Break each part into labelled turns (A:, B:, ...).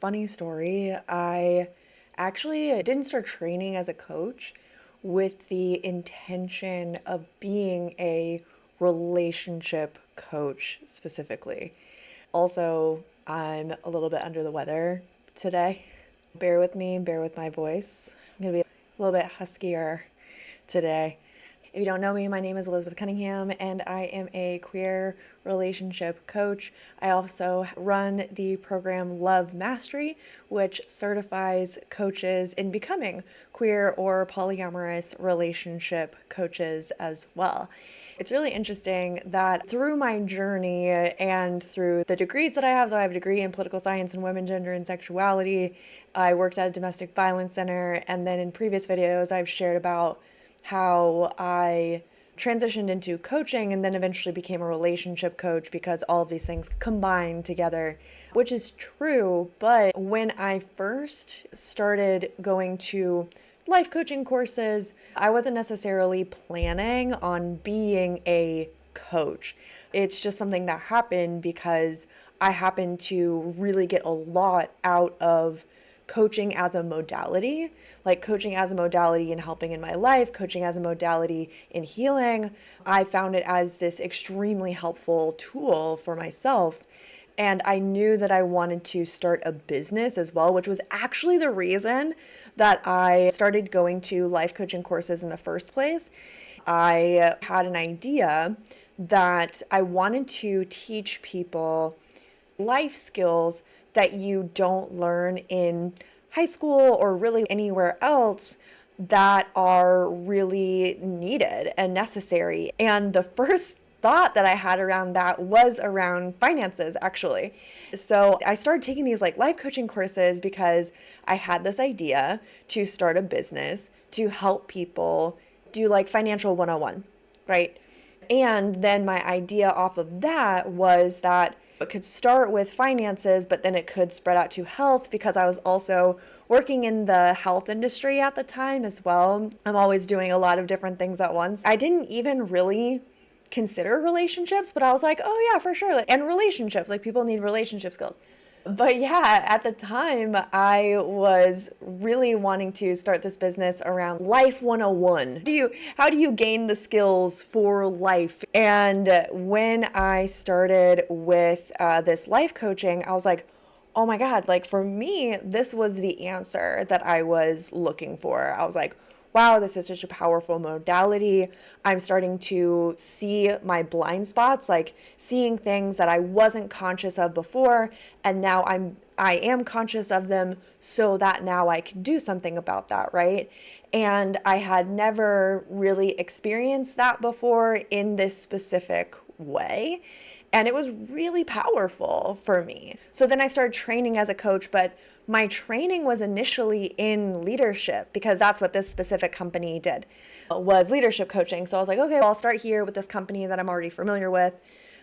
A: funny story. I actually didn't start training as a coach with the intention of being a relationship coach specifically. Also, I'm a little bit under the weather today. Bear with me, bear with my voice. I'm going to be a little bit huskier today. If you don't know me, my name is Elizabeth Cunningham, and I am a queer relationship coach. I also run the program Love Mastery, which certifies coaches in becoming queer or polyamorous relationship coaches as well. It's really interesting that through my journey and through the degrees that I have, so I have a degree in political science and women, gender, and sexuality. I worked at a domestic violence center, and then in previous videos I've shared about how I transitioned into coaching and then eventually became a relationship coach because all of these things combine together, which is true. But when I first started going to life coaching courses, I wasn't necessarily planning on being a coach. It's just something that happened because I happened to really get a lot out of coaching as a modality, like coaching as a modality in helping in my life, coaching as a modality in healing. I found it as this extremely helpful tool for myself. And I knew that I wanted to start a business as well, which was actually the reason that I started going to life coaching courses in the first place. I had an idea that I wanted to teach people life skills that you don't learn in high school or really anywhere else that are really needed and necessary. And the first thought that I had around that was around finances, actually. So I started taking these life coaching courses because I had this idea to start a business to help people do financial 101, right? And then my idea off of that was that it could start with finances, but then it could spread out to health because I was also working in the health industry at the time as well. I'm always doing a lot of different things at once. I didn't even really consider relationships, but I was like, oh yeah, for sure. And relationships, people need relationship skills. But yeah, at the time, I was really wanting to start this business around life 101. How do you gain the skills for life? And when I started with this life coaching, I was like, oh my God, for me, this was the answer that I was looking for. I was like, wow, this is such a powerful modality. I'm starting to see my blind spots, seeing things that I wasn't conscious of before, and now I am conscious of them so that now I can do something about that, right? And I had never really experienced that before in this specific way. And it was really powerful for me. So then I started training as a coach, but my training was initially in leadership because that's what this specific company did, was leadership coaching. So I was like, okay, well, I'll start here with this company that I'm already familiar with.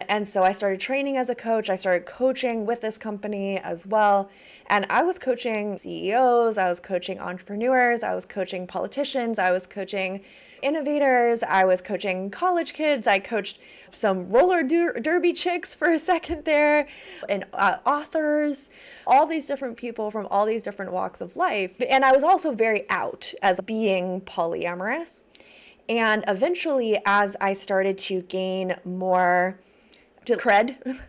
A: And so I started training as a coach. I started coaching with this company as well. And I was coaching CEOs, I was coaching entrepreneurs, I was coaching politicians, I was coaching innovators, I was coaching college kids, I coached some roller derby chicks for a second there, and authors, all these different people from all these different walks of life. And I was also very out as being polyamorous. And eventually, as I started to gain more cred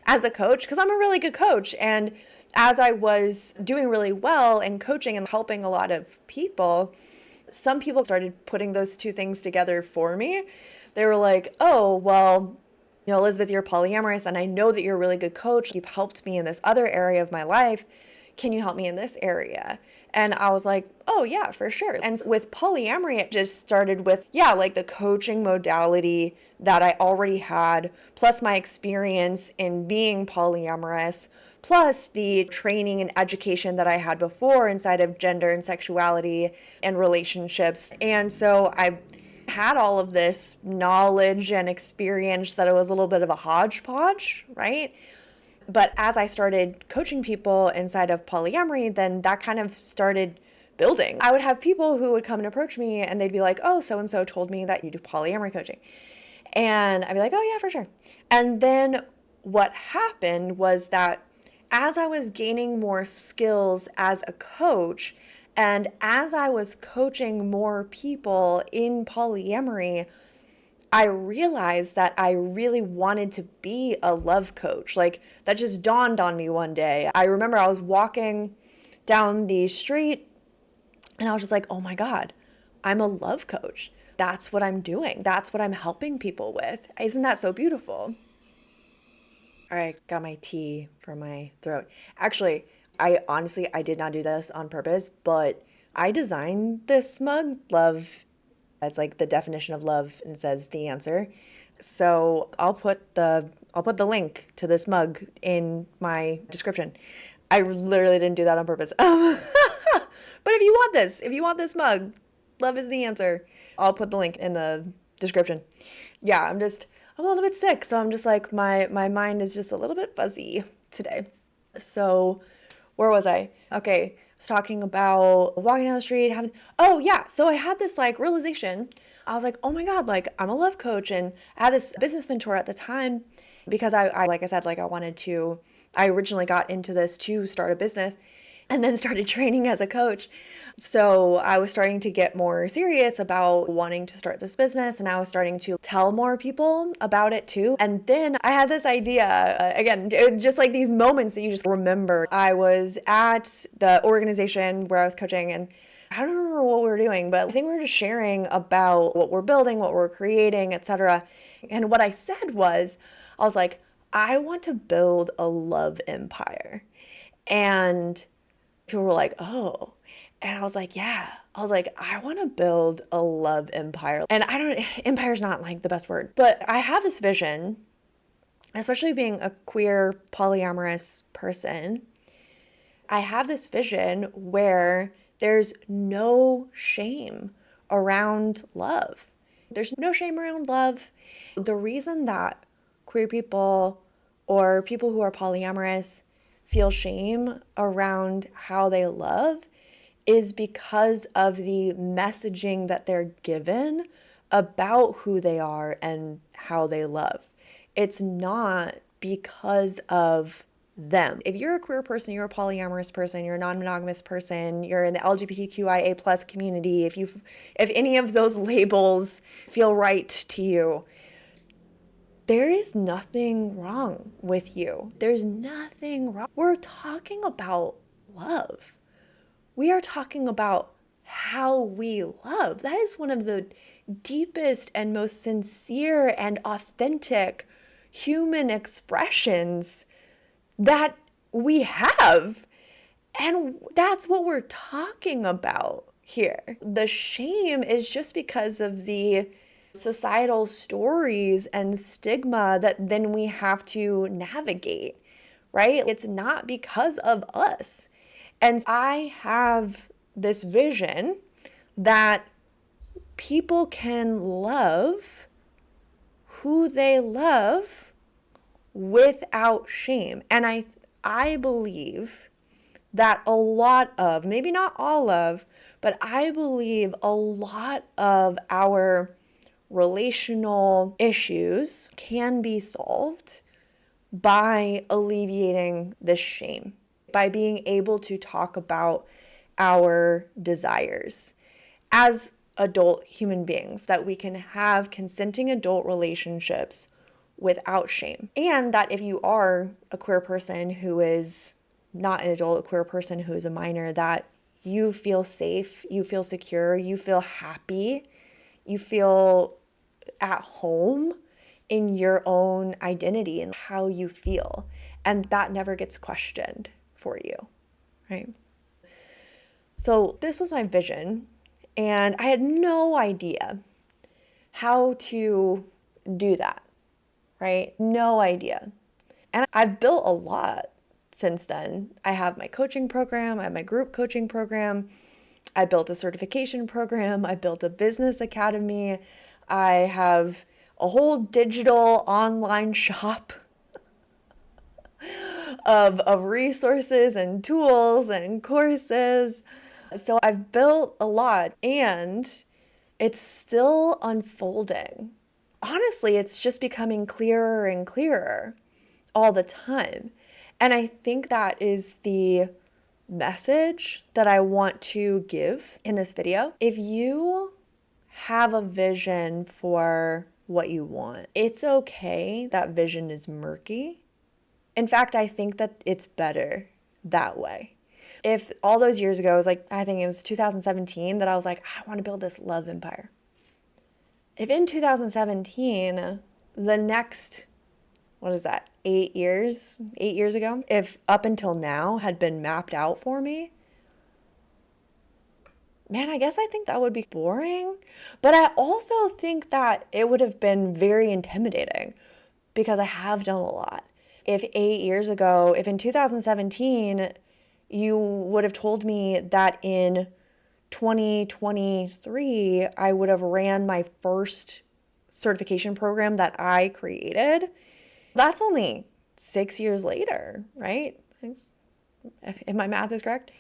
A: as a coach, because I'm a really good coach, and as I was doing really well and coaching and helping a lot of people, some people started putting those two things together for me. They were like, oh, well, Elizabeth, you're polyamorous, and I know that you're a really good coach. You've helped me in this other area of my life. Can you help me in this area? And I was like, oh yeah, for sure. And with polyamory, it just started with, the coaching modality that I already had, plus my experience in being polyamorous, plus the training and education that I had before inside of gender and sexuality and relationships. And so I had all of this knowledge and experience that it was a little bit of a hodgepodge, right? But as I started coaching people inside of polyamory, then that kind of started building. I would have people who would come and approach me and they'd be like, oh, so-and-so told me that you do polyamory coaching. And I'd be like, oh yeah, for sure. And then what happened was that as I was gaining more skills as a coach, and as I was coaching more people in polyamory, I realized that I really wanted to be a love coach. Like, that just dawned on me one day. I remember I was walking down the street and I was just like, oh my God, I'm a love coach. That's what I'm doing. That's what I'm helping people with. Isn't that so beautiful? All right, got my tea for my throat. Actually, I honestly, I did not do this on purpose, but I designed this mug. Love, that's like the definition of love, and it says the answer. So I'll put the link to this mug in my description. I literally didn't do that on purpose. But if you want this mug, love is the answer. I'll put the link in the description. Yeah, I'm a little bit sick, so I'm just like my mind is just a little bit fuzzy today. So, where was I? Okay, I was talking about walking down the street, having, oh yeah, so I had this like realization. I was like, oh my God, like I'm a love coach, and I had this business mentor at the time because I like I said, like I originally got into this to start a business and then started training as a coach. So I was starting to get more serious about wanting to start this business, and I was starting to tell more people about it too. And then I had this idea, again, just like these moments that you just remember. I was at the organization where I was coaching, and I don't remember what we were doing, but I think we were just sharing about what we're building, what we're creating, etc. And what I said was, I was like, I want to build a love empire. And people were like, oh. And I was like, yeah. I was like, I want to build a love empire. And empire's not like the best word, but I have this vision, especially being a queer polyamorous person. I have this vision where there's no shame around love. There's no shame around love. The reason that queer people or people who are polyamorous feel shame around how they love is because of the messaging that they're given about who they are and how they love. It's not because of them. If you're a queer person, you're a polyamorous person, you're a non-monogamous person, you're in the LGBTQIA plus community, if any of those labels feel right to you, there is nothing wrong with you. There's nothing wrong. We're talking about love. We are talking about how we love. That is one of the deepest and most sincere and authentic human expressions that we have. And that's what we're talking about here. The shame is just because of the societal stories and stigma that then we have to navigate, right? It's not because of us. And I have this vision that people can love who they love without shame. And I believe that a lot of, maybe not all of, but I believe a lot of our relational issues can be solved by alleviating this shame, by being able to talk about our desires as adult human beings, that we can have consenting adult relationships without shame. And that if you are a queer person who is not an adult, a queer person who is a minor, that you feel safe, you feel secure, you feel happy, you feel at home in your own identity and how you feel. And that never gets questioned for you, right? So this was my vision, and I had no idea how to do that, right? No idea. And I've built a lot since then. I have my coaching program, I have my group coaching program, I built a certification program, I built a business academy, I have a whole digital online shop of resources and tools and courses. So I've built a lot, and it's still unfolding. Honestly, it's just becoming clearer and clearer all the time. And I think that is the message that I want to give in this video. If you have a vision for what you want, it's okay that vision is murky. In fact, I think that it's better that way. If all those years ago, it was like, I think it was 2017 that I was like, I want to build this love empire. If in 2017, the next, 8 years ago, if up until now had been mapped out for me, man, I guess I think that would be boring. But I also think that it would have been very intimidating because I have done a lot. If 8 years ago, if in 2017, you would have told me that in 2023, I would have ran my first certification program that I created, that's only 6 years later, right? If my math is correct,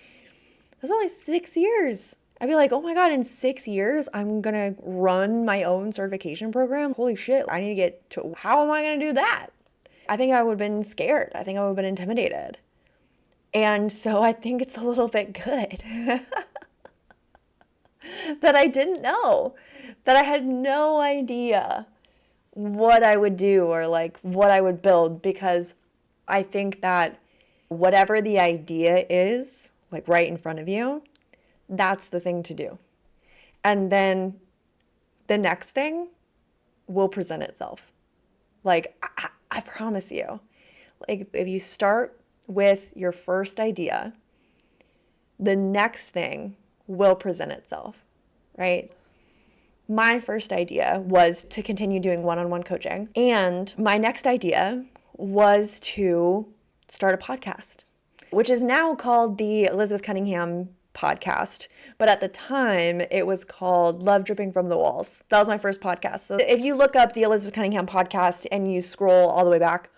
A: that's only 6 years. I'd be like, oh my God, in 6 years, I'm gonna run my own certification program. Holy shit, I need to get to, how am I gonna do that? I think I would have been scared. I think I would have been intimidated. And so I think it's a little bit good that I didn't know, that I had no idea what I would do or like what I would build, because I think that whatever the idea is, like right in front of you, that's the thing to do. And then the next thing will present itself. Like, I promise you, like if you start with your first idea, the next thing will present itself, right? My first idea was to continue doing one-on-one coaching. And my next idea was to start a podcast, which is now called the Elizabeth Cunningham podcast. But at the time, it was called Love Dripping from the Walls. That was my first podcast. So if you look up the Elizabeth Cunningham podcast and you scroll all the way back,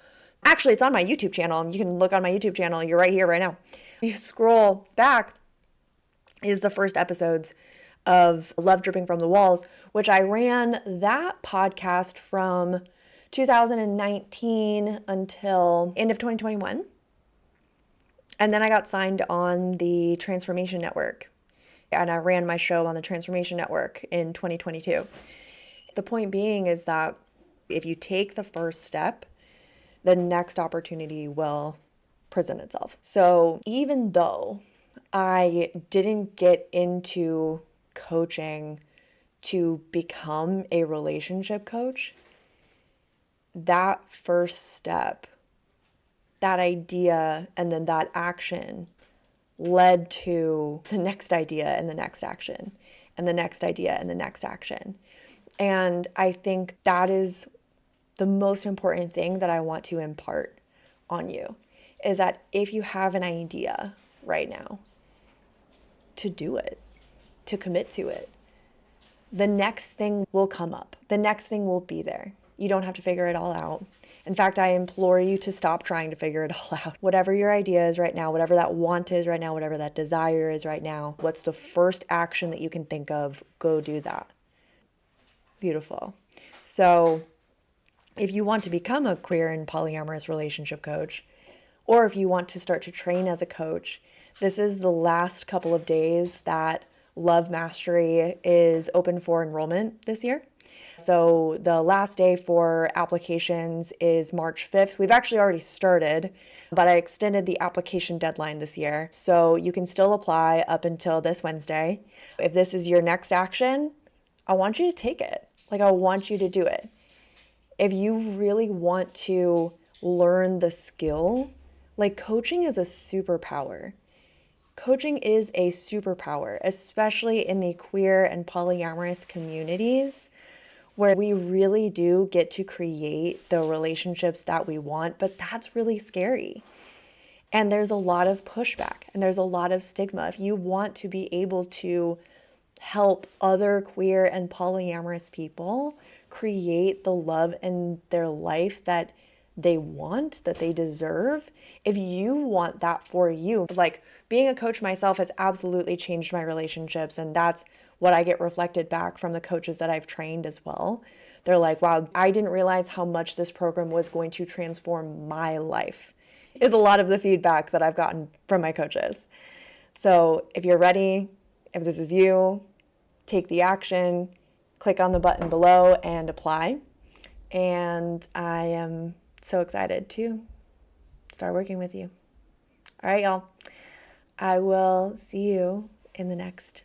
A: actually, it's on my YouTube channel. You can look on my YouTube channel. You're right here, right now. You scroll back is the first episodes of Love Dripping from the Walls, which I ran that podcast from 2019 until end of 2021. And then I got signed on the Transformation Network, and I ran my show on the Transformation Network in 2022. The point being is that if you take the first step, the next opportunity will present itself. So even though I didn't get into coaching to become a relationship coach, that first step, that idea, and then that action led to the next idea and the next action and the next idea and the next action. And I think that is the most important thing that I want to impart on you, is that if you have an idea right now, to do it, to commit to it, the next thing will come up. The next thing will be there. You don't have to figure it all out. In fact, I implore you to stop trying to figure it all out. Whatever your idea is right now, whatever that want is right now, whatever that desire is right now, what's the first action that you can think of? Go do that. Beautiful. So if you want to become a queer and polyamorous relationship coach, or if you want to start to train as a coach, this is the last couple of days that Love Mastery is open for enrollment this year. So the last day for applications is March 5th. We've actually already started, but I extended the application deadline this year. So you can still apply up until this Wednesday. If this is your next action, I want you to take it. Like, I want you to do it. If you really want to learn the skill, like, coaching is a superpower. Coaching is a superpower, especially in the queer and polyamorous communities, where we really do get to create the relationships that we want, but that's really scary. And there's a lot of pushback and there's a lot of stigma. If you want to be able to help other queer and polyamorous people create the love in their life that they want, that they deserve, if you want that for you, like, being a coach myself has absolutely changed my relationships, and that's what I get reflected back from the coaches that I've trained as well. They're like, wow, I didn't realize how much this program was going to transform my life is a lot of the feedback that I've gotten from my coaches. So if you're ready, if this is you, take the action, click on the button below and apply. And I am so excited to start working with you. All right, y'all. I will see you in the next